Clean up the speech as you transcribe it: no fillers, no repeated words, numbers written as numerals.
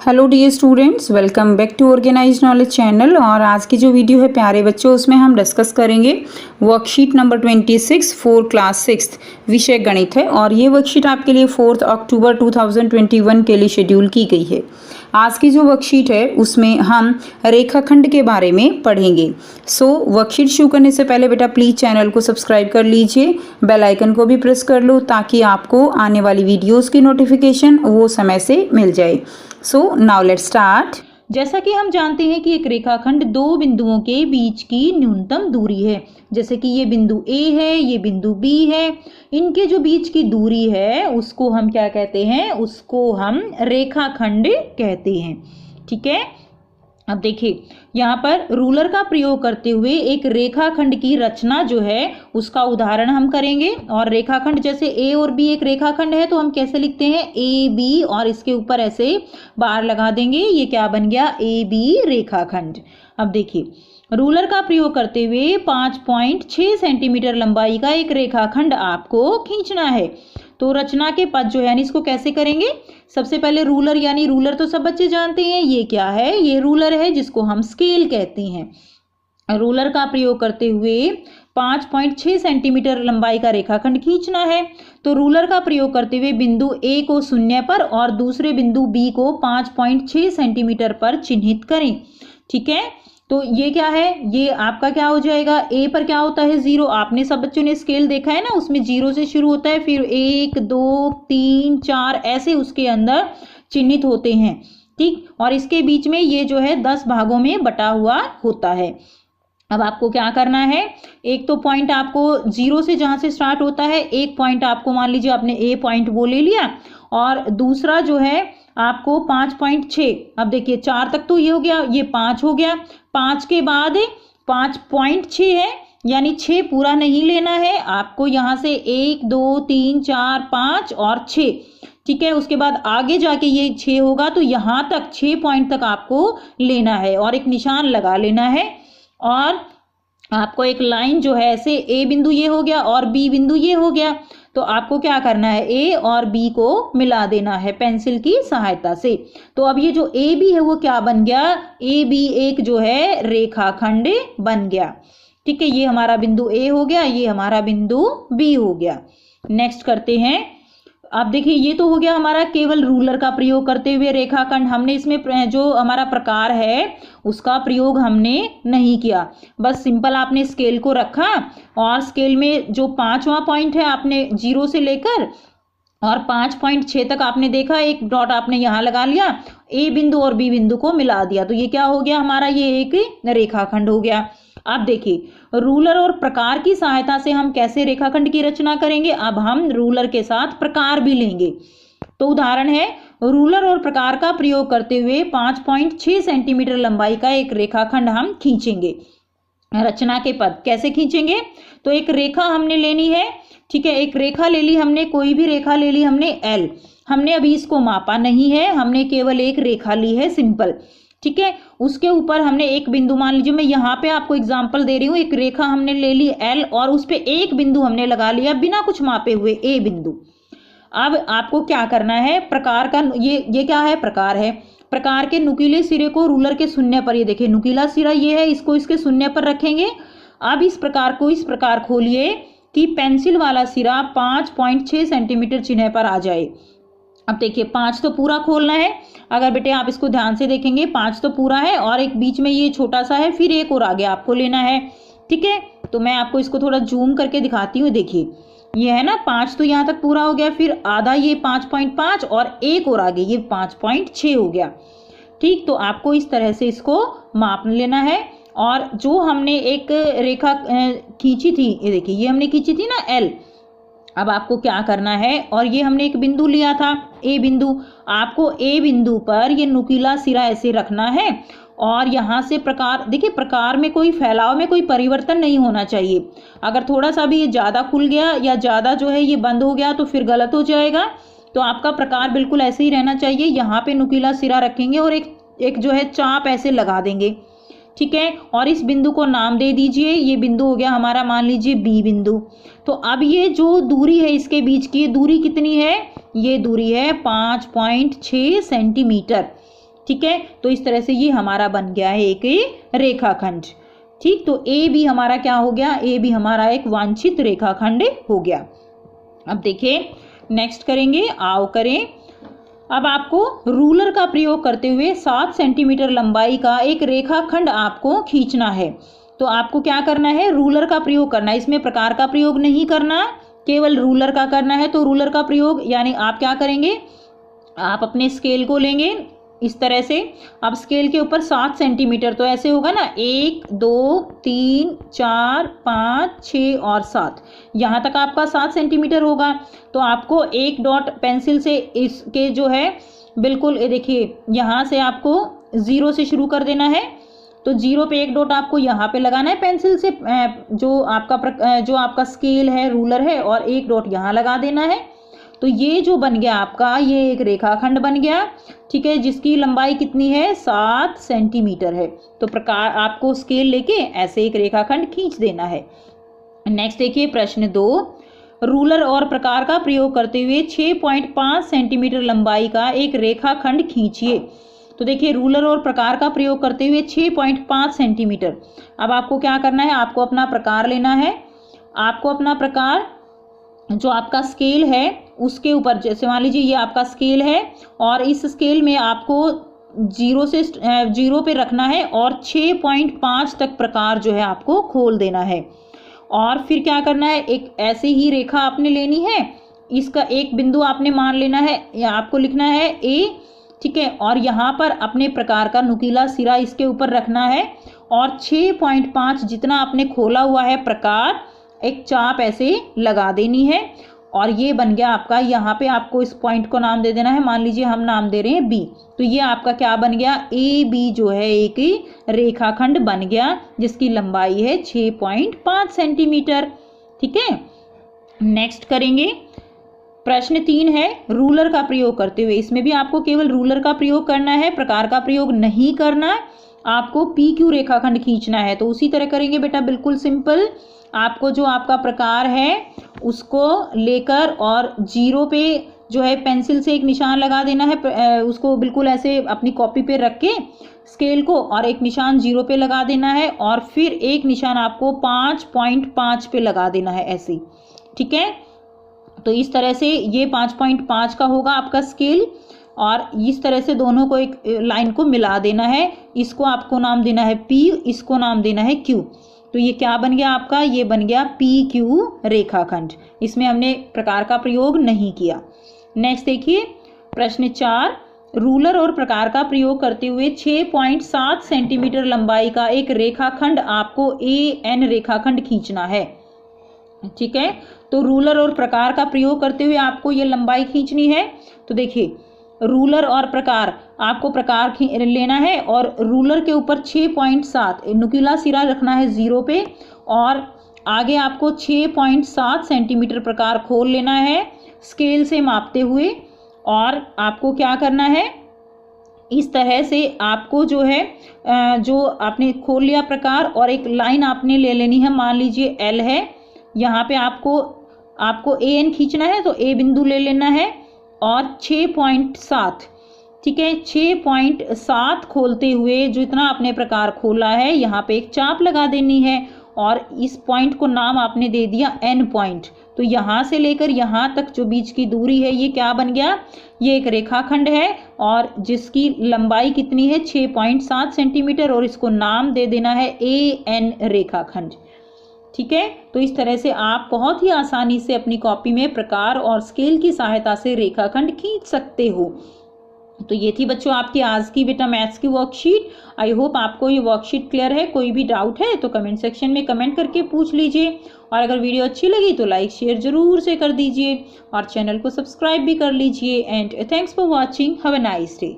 Hello dear students, welcome back to organise knowledge channel. और आज की जो वीडियो है प्यारे बच्चों, उसमें हम डिस्कस करेंगे वर्कशीट नंबर 26 फॉर क्लास 6 विषय गणित है। और ये वर्कशीट आपके लिए 4 अक्टूबर 2021 के लिए शेड्यूल की गई है। आज की जो वर्कशीट है उसमें हम रेखाखंड के बारे में पढ़ेंगे। वर्कशीट शुरू करने से पहले बेटा प्लीज़ चैनल को सब्सक्राइब कर लीजिए, बेल आइकन को भी प्रेस कर लो ताकि आपको आने वाली वीडियोस की नोटिफिकेशन वो समय से मिल जाए। Now let's start. जैसा कि हम जानते हैं कि एक रेखाखंड दो बिंदुओं के बीच की न्यूनतम दूरी है। जैसे कि ये बिंदु A है, ये बिंदु B है। इनके जो बीच की दूरी है उसको हम क्या कहते हैं? उसको हम रेखाखंड कहते हैं। ठीक है, अब देखिए यहाँ पर रूलर का प्रयोग करते हुए एक रेखाखंड की रचना जो है उसका उदाहरण हम करेंगे। और रेखाखंड जैसे A और B एक रेखाखंड है तो हम कैसे लिखते हैं? AB, और इसके ऊपर ऐसे बार लगा देंगे। ये क्या बन गया? AB रेखाखंड। अब देखिए रूलर का प्रयोग करते हुए 5.6 सेंटीमीटर लंबाई का एक रेखाखंड आपको खींचना है। तो रचना के पद जो है यानी इसको कैसे करेंगे? सबसे पहले रूलर, यानी रूलर तो सब बच्चे जानते हैं ये क्या है? ये रूलर है जिसको हम स्केल कहते हैं। रूलर का प्रयोग करते हुए 5.6 सेंटीमीटर लंबाई का रेखाखंड खींचना है। तो रूलर का प्रयोग करते हुए बिंदु A को 0 पर और दूसरे बिंदु B को 5.6 सेंटीमीटर पर चिन्हित करें। ठीक है, तो ये क्या है? ये आपका क्या हो जाएगा? A पर क्या होता है? 0। आपने सब बच्चों ने स्केल देखा है ना, उसमें 0 से शुरू होता है, फिर 1 2 3 4 ऐसे उसके अंदर चिन्हित होते हैं। ठीक, और इसके बीच में ये जो है 10 भागों में बटा हुआ होता है। अब आपको क्या करना है? एक तो पॉइंट आपको 0 से जहां से स्टार्ट होता है, एक पॉइंट आपको मान लीजिए आपने A पॉइंट वो ले लिया, और दूसरा जो है आपको 5.6। अब देखिए 4 तक तो ये हो गया, ये 5 हो गया। 5 के बाद 5.6 है, यानी 6 पूरा नहीं लेना है आपको। यहाँ से 1 2 3 4 5 और 6। ठीक है, उसके बाद आगे जाके ये 6 होगा, तो यहाँ तक 6 पॉइंट तक आपको लेना है और एक निशान लगा लेना है। और आपको एक लाइन जो है ऐसे A बिंदु ये हो गया और B बिंदु ये हो गया, तो आपको क्या करना है? A और B को मिला देना है पेंसिल की सहायता से। तो अब ये जो AB है वो क्या बन गया? AB एक जो है रेखाखंड बन गया। ठीक है, ये हमारा बिंदु A हो गया, ये हमारा बिंदु B हो गया। नेक्स्ट करते हैं। अब देखिए ये तो हो गया हमारा केवल रूलर का प्रयोग करते हुए रेखाखंड। हमने इसमें जो हमारा प्रकार है उसका प्रयोग हमने नहीं किया, बस सिंपल आपने स्केल को रखा और स्केल में जो 5वां पॉइंट है आपने 0 से लेकर और 5.6 तक आपने देखा, एक डॉट आपने यहाँ लगा लिया, A बिंदु और B बिंदु को मिला दिया, तो ये क्या हो गया हमारा? ये एक रेखाखंड हो गया। अब देखिए रूलर और प्रकार की सहायता से हम कैसे रेखाखंड की रचना करेंगे। अब हम रूलर के साथ प्रकार भी लेंगे। तो उदाहरण है, रूलर और प्रकार का प्रयोग करते हुए 5.6 सेंटीमीटर लंबाई का एक रेखाखंड हम खींचेंगे। रचना के पद कैसे खींचेंगे? तो एक रेखा हमने लेनी है। ठीक है, एक रेखा ले ली हमने, कोई भी रेखा ले ली हमने L। हमने अभी इसको मापा नहीं है, हमने केवल एक रेखा ली है सिंपल। ठीक है, उसके ऊपर हमने एक बिंदु, मान लीजिए मैं यहाँ पे आपको एग्जांपल दे रही हूँ, एक रेखा हमने ले ली L और उस पे एक बिंदु हमने लगा लिया बिना कुछ मापे हुए, A बिंदु। अब आपको क्या करना है? प्रकार का ये क्या है? प्रकार है। प्रकार के नुकीले सिरे को रूलर के शून्य पर, ये देखिए नुकीला सिरा ये है, इसको इसके शून्य पर रखेंगे। अब इस प्रकार को इस प्रकार खोलिए कि पेंसिल वाला सिरा 5.6 सेंटीमीटर चिन्ह पर आ जाए। अब देखिए 5 तो पूरा खोलना है। अगर बेटे आप इसको ध्यान से देखेंगे 5 तो पूरा है और एक बीच में ये छोटा सा है, फिर एक और आगे आपको लेना है। ठीक है, तो मैं आपको इसको थोड़ा जूम करके दिखाती हूँ। देखिए ये है ना 5 तो यहाँ तक पूरा हो गया, फिर आधा ये 5.5 और एक और आगे ये 5.6 हो गया। ठीक, तो आपको इस तरह से इसको माप लेना है। और जो हमने एक रेखा खींची थी, ये देखिए ये हमने खींची थी ना L। अब आपको क्या करना है? और ये हमने एक बिंदु लिया था A बिंदु, आपको A बिंदु पर ये नुकीला सिरा ऐसे रखना है। और यहाँ से प्रकार, देखिए प्रकार में कोई फैलाव में कोई परिवर्तन नहीं होना चाहिए। अगर थोड़ा सा भी ये ज़्यादा खुल गया या ज़्यादा जो है ये बंद हो गया तो फिर गलत हो जाएगा। तो आपका प्रकार बिल्कुल ऐसे ही रहना चाहिए। यहाँ पे नुकीला सिरा रखेंगे और एक जो है चाप ऐसे लगा देंगे। ठीक है, और इस बिंदु को नाम दे दीजिए। ये बिंदु हो गया हमारा, मान लीजिए B बिंदु। तो अब ये जो दूरी है इसके बीच की, दूरी कितनी है? ये दूरी है 5.6 सेंटीमीटर। ठीक है, तो इस तरह से ये हमारा बन गया है एक रेखाखंड। ठीक, तो ए भी हमारा क्या हो गया, ए भी हमारा एक वांछित रेखाखंड हो गया। अब देखिए नेक्स्ट करेंगे, आओ करें। अब आपको रूलर का प्रयोग करते हुए 7 सेंटीमीटर लंबाई का एक रेखाखंड आपको खींचना है। तो आपको क्या करना है, रूलर का प्रयोग करना है, इसमें प्रकार का प्रयोग नहीं करना, केवल रूलर का करना है। तो रूलर का प्रयोग यानी आप क्या करेंगे, आप अपने स्केल को लेंगे इस तरह से। अब स्केल के ऊपर 7 सेंटीमीटर, तो ऐसे होगा ना 1 2 3 4 5 6 और 7, यहाँ तक आपका 7 सेंटीमीटर होगा। तो आपको एक डॉट पेंसिल से इसके जो है बिल्कुल ये देखिए यहाँ से आपको 0 से शुरू कर देना है। तो 0 पे एक डॉट आपको यहाँ पे लगाना है पेंसिल से, जो आपका स्केल है, रूलर है, और एक डॉट यहाँ लगा देना है। तो ये जो बन गया आपका, ये एक रेखाखंड बन गया। ठीक है, जिसकी लंबाई कितनी है, 7 सेंटीमीटर है। तो प्रकार आपको स्केल लेके ऐसे एक रेखाखंड खींच देना है। नेक्स्ट देखिए प्रश्न 2, रूलर और प्रकार का प्रयोग करते हुए 6.5 सेंटीमीटर लंबाई का एक रेखाखंड खींचिए। तो देखिए रूलर और प्रकार का प्रयोग करते हुए 6.5 सेंटीमीटर। अब आपको क्या करना है, आपको अपना प्रकार लेना है। आपको अपना प्रकार जो आपका स्केल है उसके ऊपर, जैसे मान लीजिए ये आपका स्केल है और इस स्केल में आपको 0 पे रखना है और 6.5 तक प्रकार जो है आपको खोल देना है। और फिर क्या करना है, एक ऐसे ही रेखा आपने लेनी है, इसका एक बिंदु आपने मान लेना है, या आपको लिखना है ए। ठीक है, और यहाँ पर अपने प्रकार का नुकीला सिरा इसके ऊपर रखना है और 6.5 जितना आपने खोला हुआ है प्रकार, एक चाप ऐसे लगा देनी है। और ये बन गया आपका, यहाँ पे आपको इस पॉइंट को नाम दे देना है, मान लीजिए हम नाम दे रहे हैं बी। तो ये आपका क्या बन गया, ए बी जो है एक रेखाखंड बन गया जिसकी लंबाई है 6.5 सेंटीमीटर। ठीक है, नेक्स्ट करेंगे प्रश्न 3 है, रूलर का प्रयोग करते हुए। इसमें भी आपको केवल रूलर का प्रयोग करना है, प्रकार का प्रयोग नहीं करना। आपको पी क्यू रेखाखंड खींचना है। तो उसी तरह करेंगे बेटा, बिल्कुल सिंपल। आपको जो आपका प्रकार है उसको लेकर और 0 पे जो है पेंसिल से एक निशान लगा देना है, उसको बिल्कुल ऐसे अपनी कॉपी पे रख के स्केल को, और एक निशान 0 पे लगा देना है और फिर एक निशान आपको 5.5 पे लगा देना है ऐसे। ठीक है, तो इस तरह से ये 5.5 का होगा आपका स्केल, और इस तरह से दोनों को एक लाइन को मिला देना है। इसको आपको नाम देना है P, इसको नाम देना है Q। तो ये क्या बन गया आपका, ये बन गया PQ रेखाखंड। इसमें हमने प्रकार का प्रयोग नहीं किया। नेक्स्ट देखिए प्रश्न 4, रूलर और प्रकार का प्रयोग करते हुए 6.7 सेंटीमीटर लंबाई का एक रेखाखंड आपको AN रेखाखंड खींचना है। ठीक है, तो रूलर और प्रकार का प्रयोग करते हुए आपको ये लंबाई खींचनी है। तो देखिए रूलर और प्रकार, आपको प्रकार लेना है और रूलर के ऊपर 6.7 नुकीला सिरा रखना है 0 पे, और आगे आपको 6.7 सेंटीमीटर प्रकार खोल लेना है स्केल से मापते हुए। और आपको क्या करना है, इस तरह से आपको जो है जो आपने खोल लिया प्रकार, और एक लाइन आपने ले लेनी है, मान लीजिए L है, यहाँ पे आपको AN खींचना है, तो A बिंदु ले लेना है और 6.7, ठीक है, 6.7 खोलते हुए जो इतना आपने प्रकार खोला है यहाँ पे एक चाप लगा देनी है, और इस पॉइंट को नाम आपने दे दिया N पॉइंट। तो यहाँ से लेकर यहाँ तक जो बीच की दूरी है ये क्या बन गया, ये एक रेखाखंड है, और जिसकी लंबाई कितनी है 6.7 सेंटीमीटर, और इसको नाम दे देना है AN रेखाखंड। ठीक है, तो इस तरह से आप बहुत ही आसानी से अपनी कॉपी में प्रकार और स्केल की सहायता से रेखाखंड खींच सकते हो। तो ये थी बच्चों आपकी आज की बेटा मैथ्स की वर्कशीट। आई होप आपको ये वर्कशीट क्लियर है। कोई भी डाउट है तो कमेंट सेक्शन में कमेंट करके पूछ लीजिए, और अगर वीडियो अच्छी लगी तो लाइक शेयर जरूर से कर दीजिए, और चैनल को सब्सक्राइब भी कर लीजिए। And thanks for watching, have a nice day.